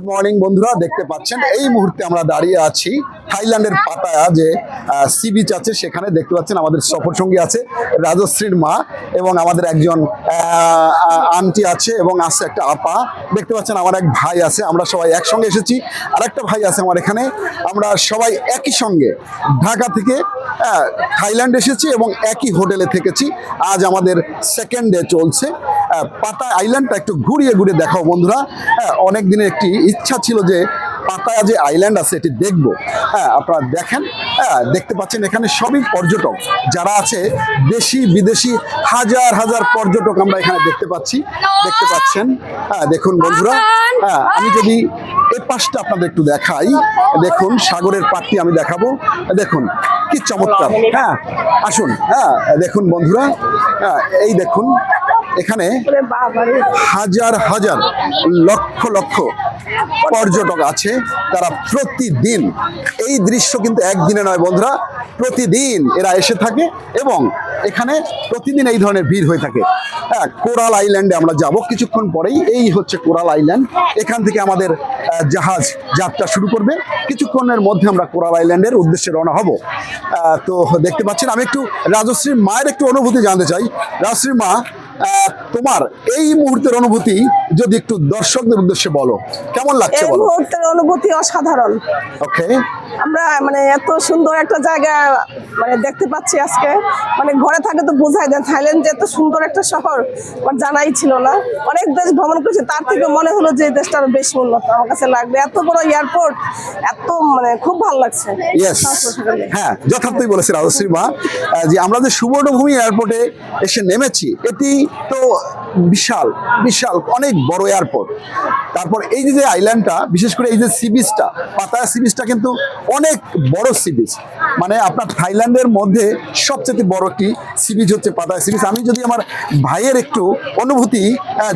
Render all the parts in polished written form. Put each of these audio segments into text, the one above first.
Morning বন্ধুরা, দেখতে পাচ্ছেন এই মুহূর্তে আমরা দাঁড়িয়ে আছি থাইল্যান্ডের পাতায়া যে সি বিচ আছে সেখানে। দেখতে পাচ্ছেন আমাদের সফর সঙ্গী আছে রাজশ্রীর মা এবং আমাদের একজন আন্টি আছে এবং আছে একটা আপা। দেখতে পাচ্ছেন আমার এক ভাই আছে, আমরা সবাই একসঙ্গে এসেছি। আর একটা ভাই আছে আমার এখানে। আমরা সবাই একই সঙ্গে ঢাকা থেকে থাইল্যান্ড এসেছি এবং একই হোটেলে থেকেছি। আজ আমাদের সেকেন্ড ডে চলছে। পাতায়া আইল্যান্ডটা একটু ঘুরিয়ে ঘুরিয়ে দেখাও বন্ধুরা। অনেক দিনের একটি ইচ্ছা ছিল যে পাতায়া যে আইল্যান্ড আছে এটি দেখবো। আপনারা দেখেন, দেখতে পাচ্ছেন এখানে সবই পর্যটক যারা আছে, দেশি বিদেশি হাজার হাজার পর্যটক আমরা এখানে দেখতে পাচ্ছেন। দেখুন বন্ধুরা, আমি যদি এই পাশটা আপনাদের একটু দেখাই, দেখুন সাগরের পাড়টি আমি দেখাবো। দেখুন কি চমৎকার। আসুন। দেখুন বন্ধুরা, এই দেখুন এখানে হাজার হাজার লক্ষ লক্ষ পর্যটক আছে। তারা প্রতিদিন, এই দৃশ্য কিন্তু একদিনে নয় বন্ধুরা, প্রতিদিন এরা এসে থাকে এবং এখানে প্রতিদিন এই ধরনের ভিড় হয়ে থাকে। কোরাল আইল্যান্ডে আমরা যাব কিছুক্ষণ পরেই। এই হচ্ছে কোরাল আইল্যান্ড। এখান থেকে আমাদের জাহাজ যাত্রা শুরু করবে। কিছুক্ষণের মধ্যে আমরা কোরাল আইল্যান্ডের উদ্দেশ্যে রওনা হব। তো দেখতে পাচ্ছেন, আমি একটু রাজশ্রীর মায়ের একটু অনুভূতি জানতে চাই। রাজশ্রীর মা, তোমার এই মুহূর্তের অনুভূতি যদি একটু দর্শকদের উদ্দেশ্যে বলো, কেমন লাগছে বলো? এই মুহূর্তের অনুভূতি অসাধারণ। ওকে, আমরা এত সুন্দর একটা জায়গা দেখতে পাচ্ছি আজকে। ঘরে থাকে তো বোঝাই যায় থাইল্যান্ড যে এত সুন্দর একটা শহর আমার জানাই ছিল না। অনেক দেশ ভ্রমণ করেছি, তার থেকে মনে হলো যে এই দেশটা আরো বেশি উন্নত আমার কাছে লাগবে। এত বড় এয়ারপোর্ট, এত খুব ভালো লাগছে। হ্যাঁ, যথার্থই বলেছে রাজশ্রী মা যে আমরা যে সুবর্ণভূমি এয়ারপোর্টে এসে নেমেছি, এটি তো বিশাল বিশাল অনেক বড় এয়ারপোর্ট। তারপর এই যে আইল্যান্ডটা, বিশেষ করে এই যে সি বিচটা, পাতায়া সি বিচটা কিন্তু অনেক বড় সি বিচ। আপনার থাইল্যান্ডের মধ্যে সবচেয়ে বড় একটি সি বিচ হচ্ছে পাতায়া সি বিচ। আমি যদি আমার ভাইয়ের একটু অনুভূতি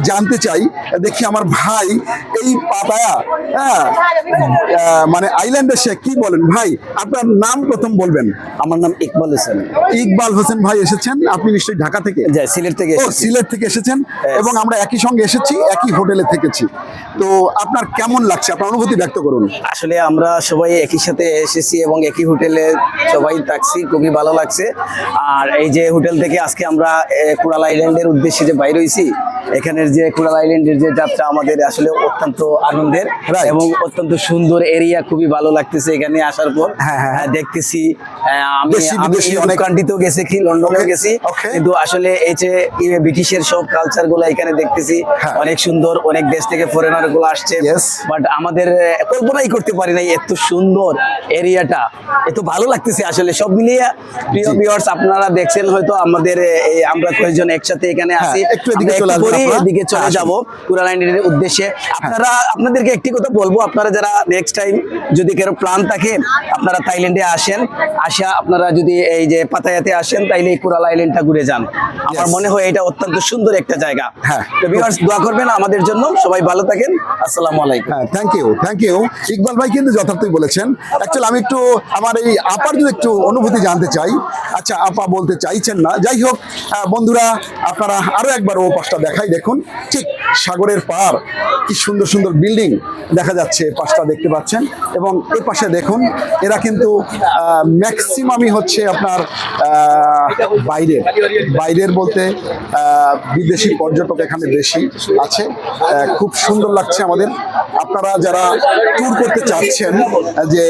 জানতে চাই, দেখি আমার ভাই এই পাতায়া আইল্যান্ডে সে কি বলেন। ভাই, আপনার নাম প্রথম বলবেন। আমার নাম ইকবাল হোসেন। ইকবাল হোসেন ভাই এসেছেন, আপনি নিশ্চয়ই ঢাকা থেকে? সিলেট থেকে। সিলেট থেকে এসেছেন এবং আমরা একই সঙ্গে এসেছি, একই হোটেলে থেকেছি। তো আপনার কেমন লাগছে, আপনার অনুভূতি ব্যক্ত করুন। আসলে আমরা সবাই একই সাথে এসেছি এবং একই হোটেলে সবাই থাকছি, খুবই ভালো লাগছে। আর এই যে হোটেল থেকে আজকে আমরা কোরাল আইল্যান্ডের উদ্দেশ্যে যে বাইরে হয়েছি, এখানের যে কোরাল আইল্যান্ডের যে যাত্রা আমাদের আসলে অত্যন্ত আনন্দের এবং অত্যন্ত সুন্দর এরিয়া, খুবই ভালো লাগতেছে এখানে আসার পর। দেখতেছি আমি অনেক কান্ট্রিতেও গেছি, লন্ডনেও গেছি, কিন্তু আসলে এই যে ব্রিটিশের সব কালচার গুলো এখানে দেখতেছি অনেক সুন্দর। অনেক দেশ থেকে ফরেনার গুলো আসছে, বাট আমাদের কল্পনাই করতে পারি নাই এত সুন্দর এরিয়াটা, এত ভালো লাগতেছে আসলে সব মিলিয়ে। প্রিয় ভিউয়ার্স, আপনারা দেখছেন হয়তো আমাদের আমরা কয়েকজন একসাথে এখানে আছি, এদিকে চলে যাব কোরাল আইল্যান্ডের উদ্দেশ্যে। আপনাদেরকে একটি কথা বলবো, আপনারা যারা নেক্সট টাইম যদি কারো প্ল্যান থাকে আপনারা থাইল্যান্ডে আসেন, আপনারা যদি এই যে পাতায়াতে আসেন তাইলে এই কোরাল আইল্যান্ডটা ঘুরে যান। আমার মনে হয় এটা অত্যন্ত সুন্দর একটা জায়গা। তো ভিউয়ার্স, দোয়া করবেন আমাদের জন্য। সবাই ভালো থাকেন। আসসালামু আলাইকুম। Thank you. ইকবাল ভাই কিন্তু যথার্থই বলেছেন। অ্যাকচুয়ালি আমি একটু আমার এই আপার যদি একটু অনুভূতি জানতে চাই। আচ্ছা, আপা বলতে চাইছেন না, যাই হোক বন্ধুরা, আপনারা আরো একবার ও পাশটা দেখাই। দেখুন ঠিক সাগরের পার, কি সুন্দর সুন্দর বিল্ডিং দেখা যাচ্ছে, পাশটা দেখতে পাচ্ছেন। এবং এই পাশে দেখুন, এরা কিন্তু ম্যাক্সিমামই হচ্ছে আপনার বাইরের বলতে বিদেশি পর্যটক এখানে বেশি আছে। খুব সুন্দর লাগছে আমাদের। আপনারা যারা ট্যুর করতে চাচ্ছেন যে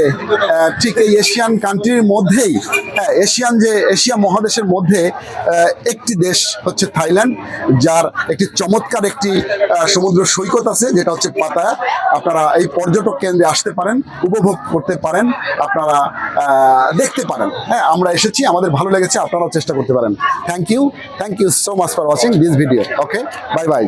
ঠিক এই এশিয়ান কান্ট্রির মধ্যেই, এশিয়া মহাদেশের মধ্যে একটি দেশ হচ্ছে থাইল্যান্ড, যার একটি চমৎকার একটি সমুদ্র সৈকত আছে, যেটা হচ্ছে পাতায়া। আপনারা এই পর্যটক কেন্দ্রে আসতে পারেন, উপভোগ করতে পারেন, আপনারা দেখতে পারেন। আমরা এসেছি, আমাদের ভালো লেগেছে, আপনারাও চেষ্টা করতে পারেন। Thank you so much for watching this video. Okay, bye by.